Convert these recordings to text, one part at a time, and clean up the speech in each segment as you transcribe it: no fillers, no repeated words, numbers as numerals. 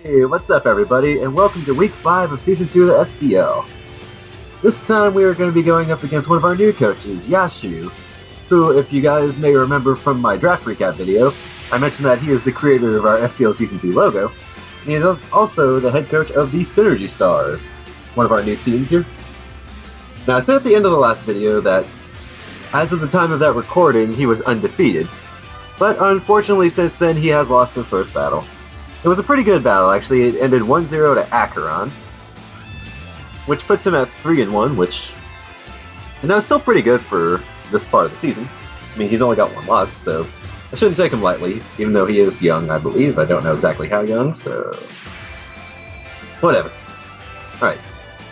Hey, what's up everybody, and welcome to week 5 of season 2 of the SBL. This time we are going to be going up against one of our new coaches, Yashu, who, if you guys may remember from my draft recap video, I mentioned that he is the creator of our SBL season 2 logo, and he is also the head coach of the Synergy Stars, one of our new teams here. Now I said at the end of the last video that, as of the time of that recording, he was undefeated, but unfortunately since then he has lost his first battle. It was a pretty good battle, actually. It ended 1-0 to Acheron, which puts him at 3-1, which, you know, is still pretty good for this part of the season. I mean, he's only got one loss, so I shouldn't take him lightly, even though he is young, I believe. I don't know exactly how young, so whatever. Alright,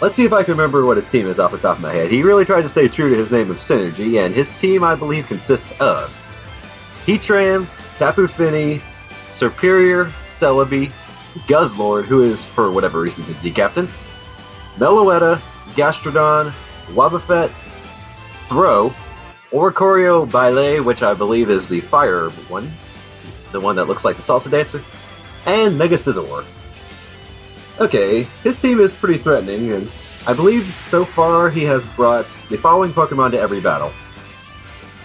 let's see if I can remember what his team is off the top of my head. He really tried to stay true to his name of Synergy, and his team, I believe, consists of Heatran, Tapu Fini, Superior, Celebi, Guzzlord, who is, for whatever reason, the Z Captain, Meloetta, Gastrodon, Wobbuffet, Throw, Oricorio Baile, which I believe is the fire one, the one that looks like the salsa dancer, and Mega Scizor. Okay, his team is pretty threatening, and I believe so far he has brought the following Pokemon to every battle: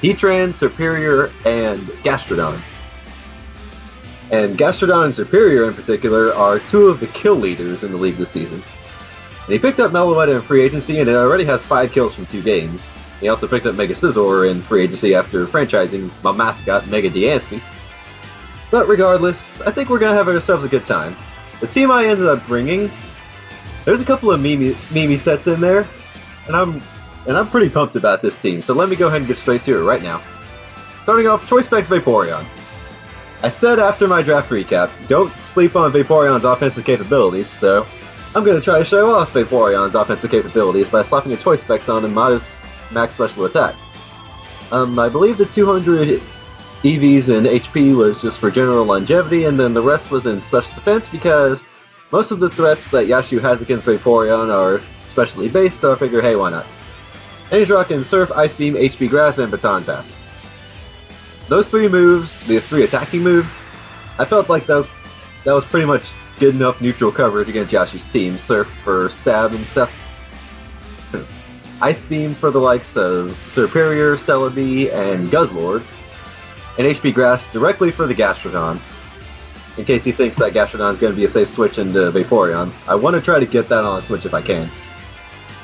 Heatran, Superior, and Gastrodon. And Gastrodon and Superior in particular are two of the kill leaders in the league this season. And he picked up Meloetta in free agency and it already has 5 kills from 2 games. He also picked up Mega Scizor in free agency after franchising my mascot, Mega Diancie. But regardless, I think we're going to have ourselves a good time. The team I ended up bringing, there's a couple of Mimi sets in there, and I'm pretty pumped about this team, so let me go ahead and get straight to it right now. Starting off, Choice Specs Vaporeon. I said after my draft recap, don't sleep on Vaporeon's offensive capabilities, so I'm going to try to show off Vaporeon's offensive capabilities by slapping a Choice Specs on and modest max special attack. I believe the 200 EVs and HP was just for general longevity, and then the rest was in special defense because most of the threats that Yashu has against Vaporeon are specially based, so I figure, hey, why not? And he's rocking Surf, Ice Beam, HP Grass, and Baton Pass. Those 3 moves, the 3 attacking moves, I felt like that was pretty much good enough neutral coverage against Yashu's team. Surf for stab and stuff. Ice Beam for the likes of Superior, Celebi, and Guzzlord. And HP Grass directly for the Gastrodon, in case he thinks that Gastrodon is going to be a safe switch into Vaporeon. I want to try to get that on a switch if I can.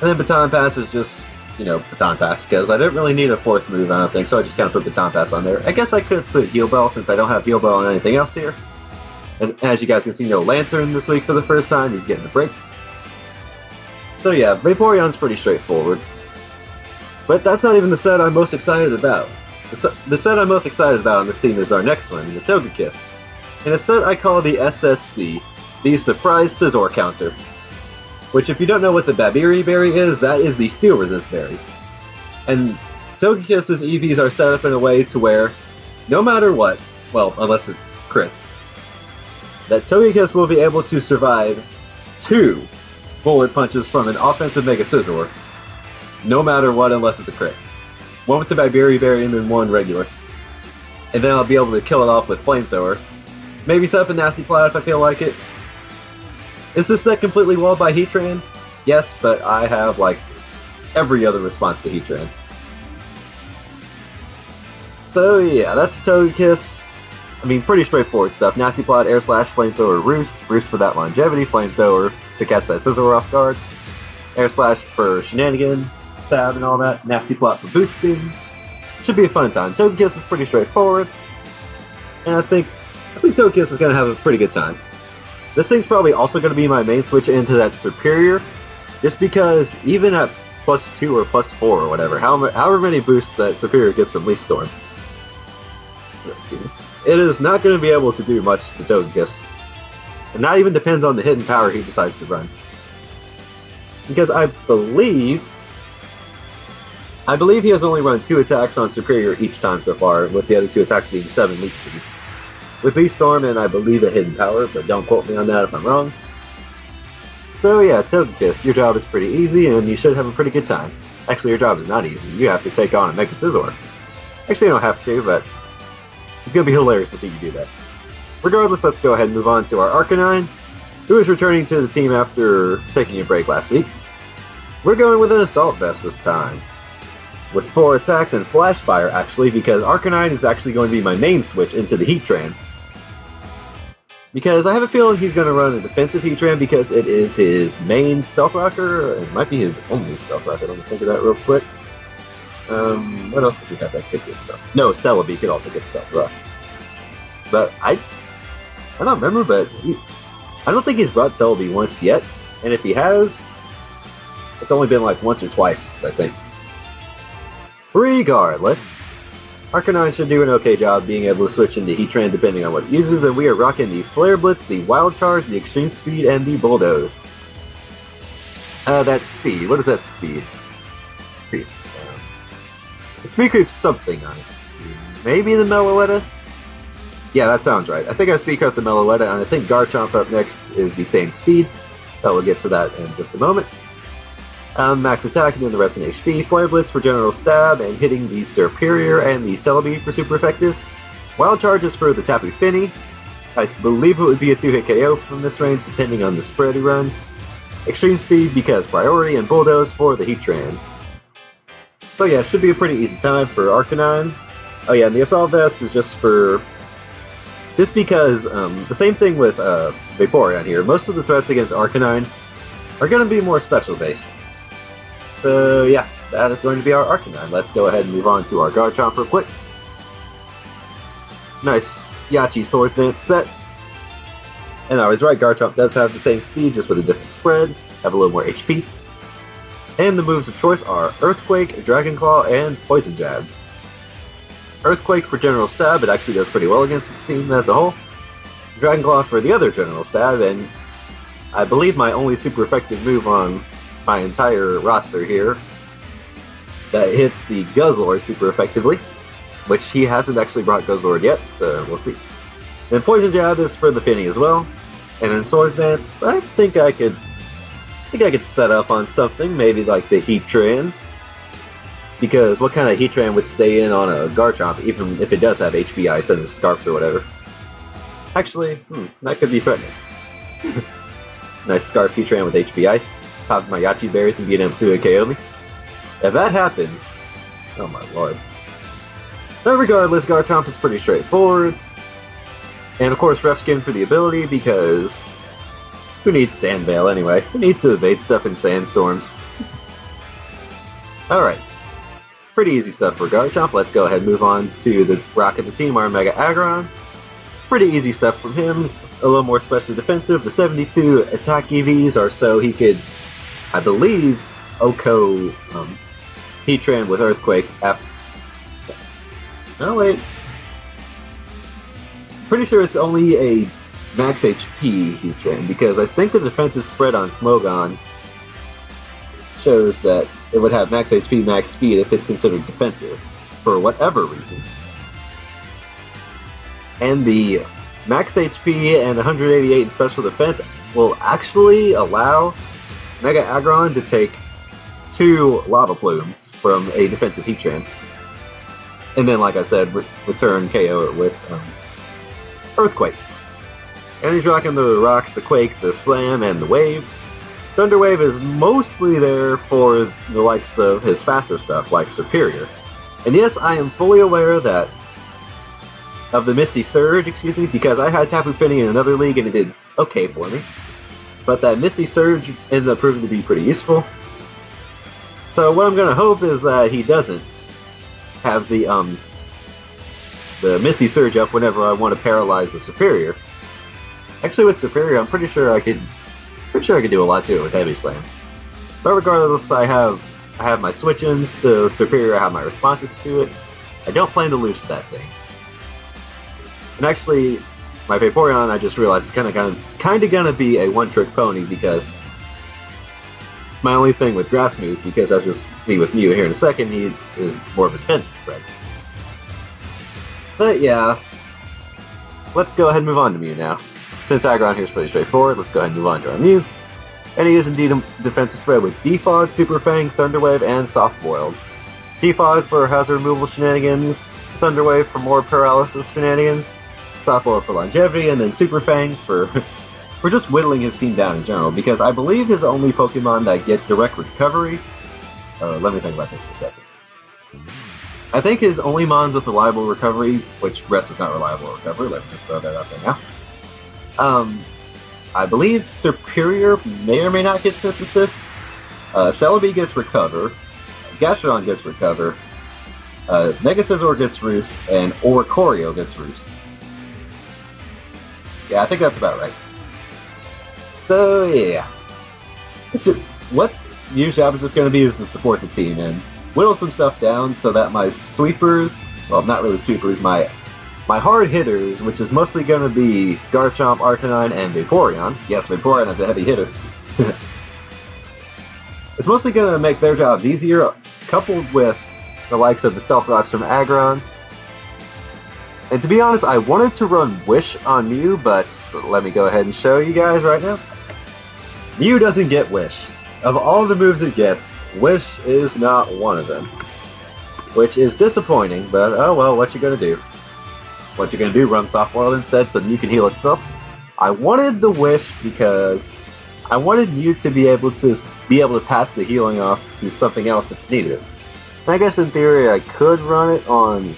And then Baton Pass is just, you know, Baton Pass, because I didn't really need a 4th move, I don't think, so I just kind of put Baton Pass on there. I guess I could put Heal Bell since I don't have Heal Bell on anything else here. As you guys can see, no Lantern this week for the first time, he's getting a break. So yeah, Vaporeon's pretty straightforward. But that's not even the set I'm most excited about. The set I'm most excited about on this team is our next one, the Togekiss. In a set I call the SSC, the Surprise Scizor Counter. Which, if you don't know what the Babiri Berry is, that is the Steel Resist Berry. And Togekiss's EVs are set up in a way to where, no matter what, well, unless it's crits, that Togekiss will be able to survive 2 bullet punches from an offensive Mega Scizor, no matter what, unless it's a crit. 1 with the Babiri Berry and then 1 regular. And then I'll be able to kill it off with Flamethrower. Maybe set up a Nasty Plot if I feel like it. Is this set completely walled by Heatran? Yes, but I have, like, every other response to Heatran. So yeah, that's Togekiss. I mean, pretty straightforward stuff. Nasty Plot, Air Slash, Flamethrower, Roost. Roost for that longevity, Flamethrower to catch that Scizor off guard. Air Slash for shenanigans, stab and all that. Nasty Plot for boosting. Should be a fun time. Togekiss is pretty straightforward. And I think Togekiss is going to have a pretty good time. This thing's probably also going to be my main switch into that Superior, just because even at +2 or +4 or whatever, however many boosts that Superior gets from Leaf Storm, it is not going to be able to do much to Togekiss. And that even depends on the hidden power he decides to run. Because I believe he has only run 2 attacks on Superior each time so far, with the other 2 attacks being 7 Leaf Seeds. With Leaf Storm and I believe a hidden power, but don't quote me on that if I'm wrong. So yeah, Togekiss, your job is pretty easy and you should have a pretty good time. Actually, your job is not easy. You have to take on a Mega Scizor. Actually, you don't have to, but it's going to be hilarious to see you do that. Regardless, let's go ahead and move on to our Arcanine. who is returning to the team after taking a break last week. We're going with an Assault Vest this time, with 4 attacks and Flash Fire actually, because Arcanine is actually going to be my main switch into the Heatran. Because I have a feeling he's going to run a defensive Heatran because it is his main Stealth Rocker. It might be his only Stealth Rocker. Let me think of that real quick. What else does he have that could get stuff? No, Celebi could also get Stealth Rock. But I don't remember, but I don't think he's brought Celebi once yet. And if he has, it's only been like once or twice, I think. Regardless, Arcanine should do an okay job being able to switch into Heatran depending on what it uses, and we are rocking the Flare Blitz, the Wild Charge, the Extreme Speed, and the Bulldoze. That's speed. What is that speed? Creep. It's Speed Creep something, honestly. Maybe the Meloetta? Yeah, that sounds right. I think I Speed Creep the Meloetta, and I think Garchomp up next is the same speed. So we'll get to that in just a moment. Max attack and then the rest in HP, Flare Blitz for general stab and hitting the Superior and the Celebi for super effective. Wild Charge is for the Tapu Fini. I believe it would be a 2-hit KO from this range depending on the spread he runs. Extreme Speed because priority, and Bulldoze for the Heatran. So yeah, it should be a pretty easy time for Arcanine. Oh yeah, and the Assault Vest is just because the same thing with Vaporeon here. Most of the threats against Arcanine are going to be more special based. So yeah, that is going to be our Arcanine. Let's go ahead and move on to our Garchomp real quick. Nice Yachi Sword Dance set. And I was right, Garchomp does have the same speed, just with a different spread, have a little more HP. And the moves of choice are Earthquake, Dragon Claw, and Poison Jab. Earthquake for general stab, it actually does pretty well against this team as a whole. Dragon Claw for the other general stab, and I believe my only super effective move on my entire roster here that hits the Guzzlord super effectively, which he hasn't actually brought Guzzlord yet, so we'll see. Then Poison Jab is for the Fini as well, and then Swords Dance, I think I could set up on something, maybe like the Heatran, because what kind of Heatran would stay in on a Garchomp, even if it does have HP Ice and a Scarf or whatever? Actually, that could be threatening. Nice Scarf Heatran with HP Ice. Pops my Yachi Berry and being able to KO me. If that happens, oh my lord. But regardless, Garchomp is pretty straightforward. And of course, Ref Skin for the ability, because who needs Sand Veil anyway? Who needs to evade stuff in sandstorms? Alright. Pretty easy stuff for Garchomp. Let's go ahead and move on to the rock of the team, our Mega Aggron. Pretty easy stuff from him. It's a little more specially defensive. The 72 attack EVs are so he could, I believe, Oko Heatran with Earthquake after. No, wait. Pretty sure it's only a max HP Heatran, because I think the defensive spread on Smogon shows that it would have max HP, max speed if it's considered defensive, for whatever reason. And the max HP and 188 in special defense will actually allow Mega Aggron to take 2 Lava Plumes from a defensive Heatran. And then, like I said, return KO it with Earthquake. And he's rocking the rocks, the Quake, the Slam, and the Wave. Thunder Wave is mostly there for the likes of his faster stuff, like Superior. And yes, I am fully aware that of the Misty Surge, because I had Tapu Fini in another league and it did okay for me. But that Misty Surge ended up proving to be pretty useful. So what I'm going to hope is that he doesn't have the Misty Surge up whenever I want to paralyze the Superior. Actually, with Superior, I'm pretty sure I could do a lot to it with Heavy Slam. But regardless, I have my switch-ins to Superior, I have my responses to it. I don't plan to lose that thing. And actually, my Vaporeon, I just realized, is kind of gonna be a one-trick pony, because it's my only thing with grass moves, because as you'll see with Mew here in a second, he is more of a defense spread. But yeah, let's go ahead and move on to Mew now. Since Aggron here is pretty straightforward, let's go ahead and move on to our Mew. And he is indeed a defensive spread with Defog, Super Fang, Thunder Wave, and Soft Boiled. Defog for hazard removal shenanigans, Thunder Wave for more paralysis shenanigans, Soft Boiled for longevity, and then Super Fang for for just whittling his team down in general, because I believe his only Pokemon that get direct recovery... let me think about this for a second. I think his only mons with reliable recovery, which rest is not reliable recovery, let me just throw that out there now. I believe Superior may or may not get Synthesis, Celebi gets Recover, Gastrodon gets Recover, Mega Scizor gets Roost, and Oricorio gets Roost. Yeah, I think that's about right. So, yeah. What's Mew's job is just going to be is to support the team and whittle some stuff down so that my sweepers, well, not really sweepers, my hard hitters, which is mostly going to be Garchomp, Arcanine, and Vaporeon. Yes, Vaporeon is a heavy hitter. It's mostly going to make their jobs easier, coupled with the likes of the Stealth Rocks from Aggron. And to be honest, I wanted to run Wish on Mew, but let me go ahead and show you guys right now. Mew doesn't get Wish. Of all the moves it gets, Wish is not one of them. Which is disappointing, but oh well, what you gonna do? What you gonna do, run Soft World instead so Mew can heal itself? I wanted the Wish because I wanted Mew to be able to pass the healing off to something else if needed it. I guess in theory I could run it on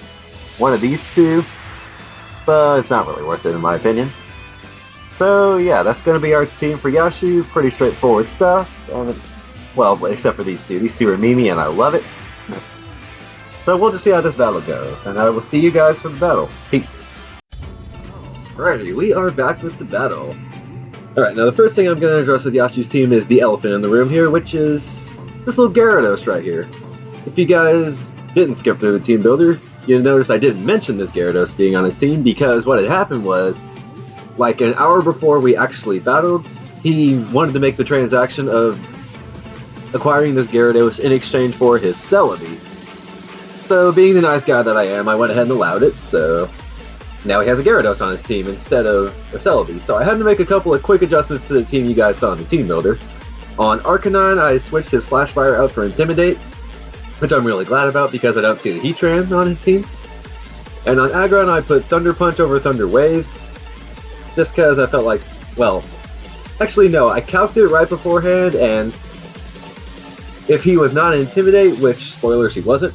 one of these two, but it's not really worth it in my opinion. So yeah, that's going to be our team for Yashu. Pretty straightforward stuff. Well, except for these two. These two are Mimi and I love it. So we'll just see how this battle goes, and I will see you guys for the battle. Peace. Alrighty, we are back with the battle. Alright, now the first thing I'm going to address with Yashu's team is the elephant in the room here, which is this little Gyarados right here. If you guys didn't skip through the team builder, you'll notice I didn't mention this Gyarados being on his team because what had happened was, like an hour before we actually battled, he wanted to make the transaction of acquiring this Gyarados in exchange for his Celebi. So being the nice guy that I am, I went ahead and allowed it, so now he has a Gyarados on his team instead of a Celebi. So I had to make a couple of quick adjustments to the team you guys saw in the team builder. On Arcanine, I switched his Flash Fire out for Intimidate, which I'm really glad about because I don't see the Heatran on his team. And on Aggron, I put Thunder Punch over Thunder Wave, just because I felt like, well, actually no, I calced it right beforehand, and if he was not Intimidate, which, spoilers, he wasn't,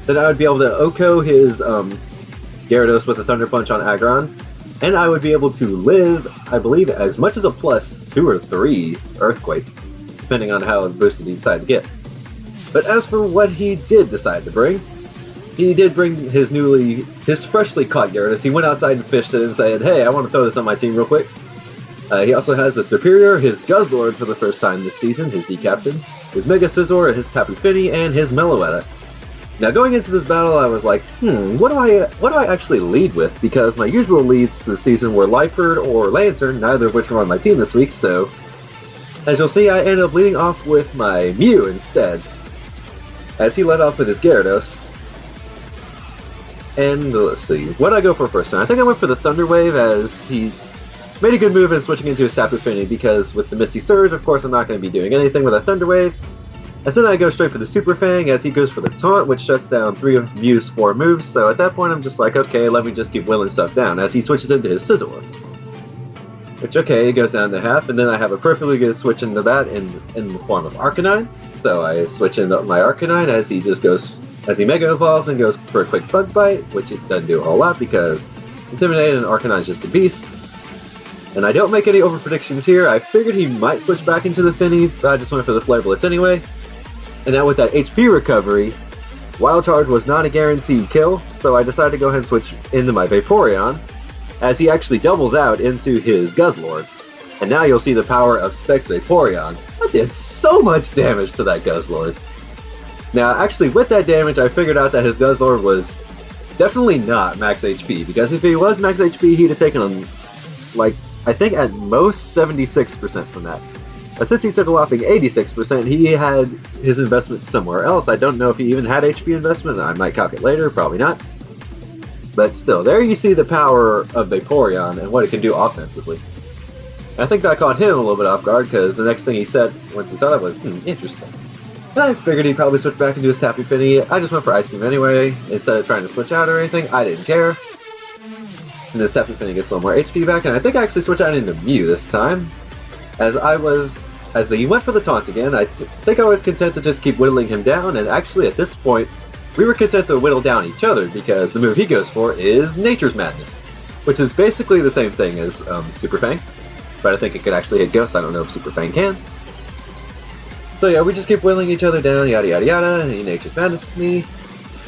then I would be able to OHKO his Gyarados with a Thunder Punch on Aggron, and I would be able to live, I believe, as much as a +2 or 3 Earthquake, depending on how boosted he decided to get. But as for what he did decide to bring, he did bring his freshly caught Gyarados. He went outside and fished it and said, hey, I want to throw this on my team real quick. He also has the Superior, his Guzzlord for the first time this season, his Z-Captain, his Mega Scizor, his Tapu Fini, and his Meloetta. Now going into this battle, I was like, what do I actually lead with? Because my usual leads this season were Liepard or Lantern, neither of which were on my team this week, so as you'll see, I ended up leading off with my Mew instead, as he led off with his Gyarados. And let's see, what did I go for first time? I think I went for the Thunder Wave, as he made a good move in switching into his Tapu Fini, because with the Misty Surge, of course, I'm not going to be doing anything with a Thunder Wave. And then I go straight for the Super Fang, as he goes for the Taunt, which shuts down 3 of Mew's 4 moves, so at that point I'm just like, okay, let me just keep whittling stuff down, as he switches into his Scizor. Which, okay, it goes down to half, and then I have a perfectly good switch into that in the form of Arcanine. So I switch into my Arcanine as he Mega Evolves and goes for a quick Bug Bite, which it doesn't do a whole lot because Intimidate and Arcanine's just a beast. And I don't make any over predictions here. I figured he might switch back into the Fini, but I just went for the Flare Blitz anyway. And now with that HP recovery, Wild Charge was not a guaranteed kill, so I decided to go ahead and switch into my Vaporeon, as he actually doubles out into his Guzzlord. And now you'll see the power of Specs Vaporeon. I did so much damage to that Guzzlord. Now, actually, with that damage, I figured out that his Guzzlord was definitely not max HP, because if he was max HP, he'd have taken him, like, I think at most 76% from that. But since he took a whopping 86%, he had his investment somewhere else. I don't know if he even had HP investment. I might calc it later, probably not. But still, there you see the power of Vaporeon and what it can do offensively. And I think that caught him a little bit off guard, because the next thing he said once he saw that was, interesting. And I figured he'd probably switch back into his Tapu Fini. I just went for Ice Beam anyway, instead of trying to switch out or anything. I didn't care. And this Tapu Fini gets a little more HP back, and I think I actually switch out into Mew this time. As he went for the taunt again, I think I was content to just keep whittling him down, and actually at this point, we were content to whittle down each other, because the move he goes for is Nature's Madness, which is basically the same thing as Super Fang, but I think it could actually hit Ghost. I don't know if Super Fang can. So yeah, we just keep whittling each other down, yada yada yada, and he Nature's Madness me.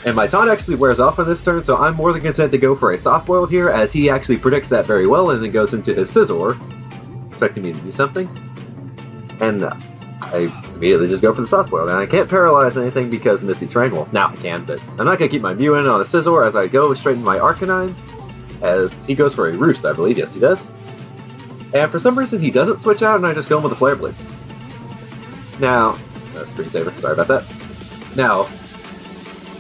And my taunt actually wears off on this turn, so I'm more than content to go for a soft boiled here, as he actually predicts that very well and then goes into his Scizor, expecting me to do something. And I immediately just go for the soft boiled, and I can't paralyze anything because Misty Terrain. Well, now I can, but I'm not going to keep my Mew in on a Scizor as I go straight into my Arcanine, as he goes for a Roost, I believe. Yes, he does. And for some reason, he doesn't switch out, and I just go in with a Flare Blitz. Now, screensaver, sorry about that. Now,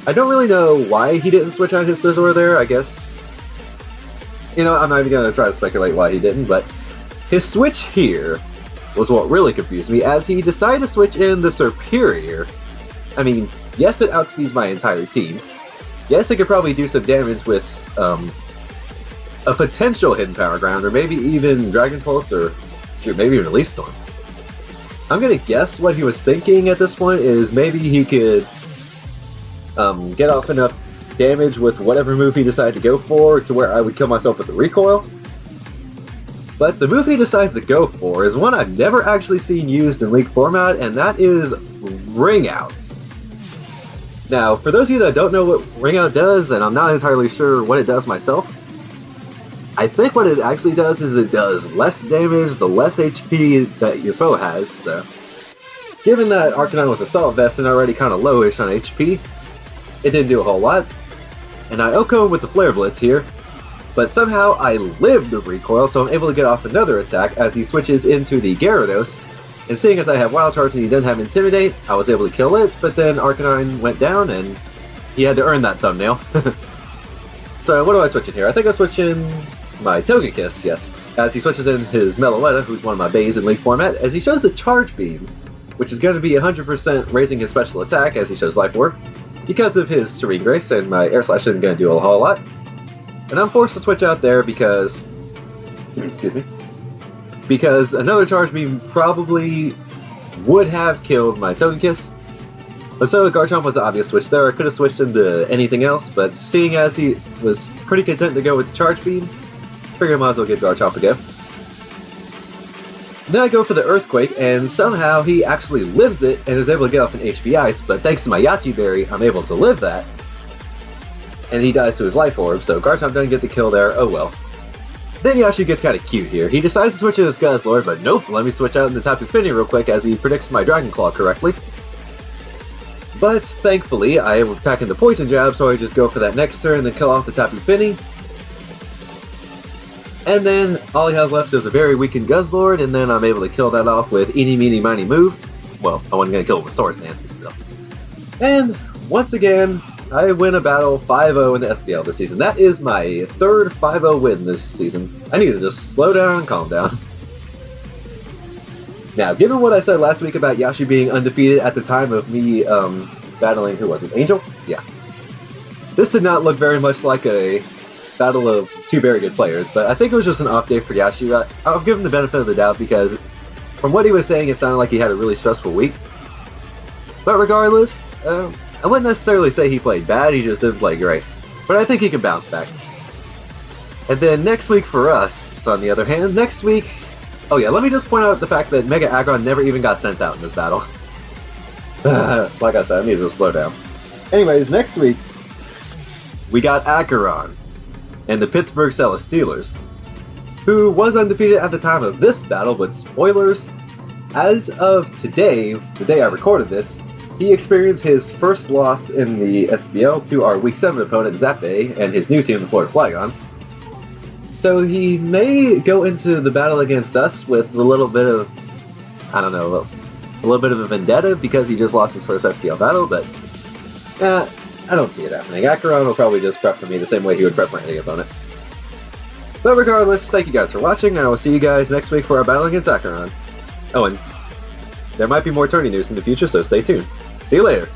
I don't really know why he didn't switch out his Scizor there, I guess. You know, I'm not even going to try to speculate why he didn't, but his switch here was what really confused me, as he decided to switch in the Superior. I mean, yes, it outspeeds my entire team. Yes, it could probably do some damage with a potential Hidden Power Ground, or maybe even Dragon Pulse, or shoot, maybe even Leaf Storm. I'm gonna guess what he was thinking at this point is maybe he could get off enough damage with whatever move he decided to go for to where I would kill myself with the recoil. But the move he decides to go for is one I've never actually seen used in League format, and that is Ring Out. Now, for those of you that don't know what Ring Out does, and I'm not entirely sure what it does myself, I think what it actually does is it does less damage the less HP that your foe has, so given that Arcanine was Assault Vest and already kind of lowish on HP, it didn't do a whole lot. And I OHKO him with the Flare Blitz here, but somehow I lived the recoil, so I'm able to get off another attack as he switches into the Gyarados. And seeing as I have Wild Charge and he doesn't have Intimidate, I was able to kill it, but then Arcanine went down and he had to earn that thumbnail. So what do I switch in here? I think I switch in my Togekiss, yes, as he switches in his Meloetta, who's one of my bays in League format, as he shows the Charge Beam, which is going to be 100% raising his special attack as he shows Life Orb, because of his Serene Grace, and my Air Slash isn't going to do a whole lot. And I'm forced to switch out there because, excuse me, because another Charge Beam probably would have killed my Togekiss. But so the Garchomp was the obvious switch there. I could have switched into anything else, but seeing as he was pretty content to go with the Charge Beam, figured I might as well give Garchomp a go. Then I go for the Earthquake, and somehow he actually lives it and is able to get off an HP Ice, but thanks to my Yachi Berry, I'm able to live that. And he dies to his Life Orb, so Garchomp doesn't get the kill there, oh well. Then Yashu gets kind of cute here. He decides to switch in his Guzzlord, but nope, let me switch out into Tapu Fini real quick as he predicts my Dragon Claw correctly. But thankfully, I am packing the Poison Jab, so I just go for that next turn and then kill off the Tapu Fini. And then all he has left is a very weakened Guzzlord, and then I'm able to kill that off with Eeny, Meeny, Miny, Move. Well, I wasn't going to kill it with Swords Dance, but still. And once again, I win a battle 5-0 in the SBL this season. That is my third 5-0 win this season. I need to just slow down and calm down. Now, given what I said last week about Yashu being undefeated at the time of me battling, who was it, Angel? Yeah. This did not look very much like a battle of two very good players, but I think it was just an off day for Yashu. I'll give him the benefit of the doubt because from what he was saying, it sounded like he had a really stressful week. But regardless, I wouldn't necessarily say he played bad, he just didn't play great. But I think he can bounce back. And then next week for us, on the other hand, next week... Oh yeah, let me just point out the fact that Mega Aggron never even got sent out in this battle. Like I said, I need to slow down. Anyways, next week, we got Aggron and the Pittsburgh Steelers, who was undefeated at the time of this battle, but spoilers, as of today, the day I recorded this, he experienced his first loss in the SBL to our Week 7 opponent, Zappe, and his new team, the Florida Flagons. So he may go into the battle against us with a little bit of, I don't know, a little bit of a vendetta because he just lost his first SBL battle, but I don't see it happening. Aggron will probably just prep for me the same way he would prep for any opponent. But regardless, thank you guys for watching, and I will see you guys next week for our battle against Aggron. Oh, and there might be more tourney news in the future, so stay tuned. See you later!